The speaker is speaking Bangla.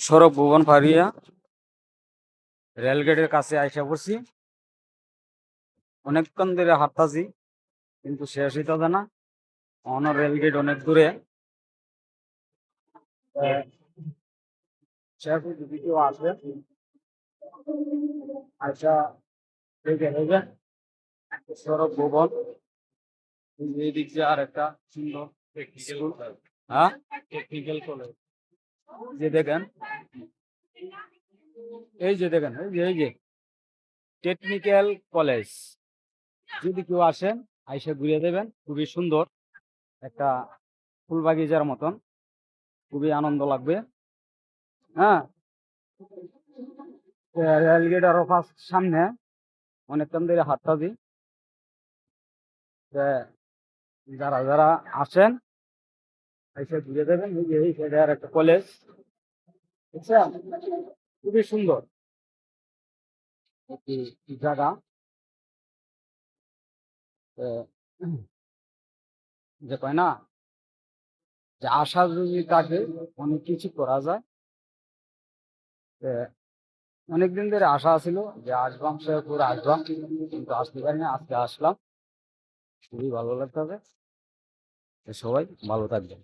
সৌরভ ভুবন ফারিয়া রেলগেটের কাছে আইসা পড়ছি। অনেকক্ষণ ধরে হাঁটতাছি কিন্তু শেষ হইতেছে না। অন রেলগেট অনেক দূরে। শেষ যদি কেউ আসবে আইসা দেখে নেবে সৌরভ ভুবন। এই দিক দিয়ে আর একটা সুন্দর স্কুল। হ্যাঁ, টেকনিক্যাল কলেজ। যে দেখেন, এই যে দেখেন, এই যে টেকনিক্যাল কলেজ। যদি কেউ আসেন আইসা ঘুরে দেবেন, খুবই সুন্দর একটা ফুল বাগিচার মতন, খুবই আনন্দ লাগবে। হ্যাঁ, রেলগেট আরো ফার্স্ট সামনে অনেকক্ষণ ধরে হাঁটতাছি। যারা যারা আসেন এসে ঘুরে দেবেন। এই যে এই সাইডে আর একটা কলেজ, বুঝছেন, খুবই সুন্দর একটি জায়গা। আহ, যে কয় না যে আশা যদি থাকে অনেক কিছু করা যায়। অনেকদিন ধরে আশা ছিল যে আসবাম, শেরপুর আসবাম, কিন্তু আসতে পারিনি। আজকে আসলাম, খুবই ভালো লাগতেছে। সবাই ভালো থাকবেন।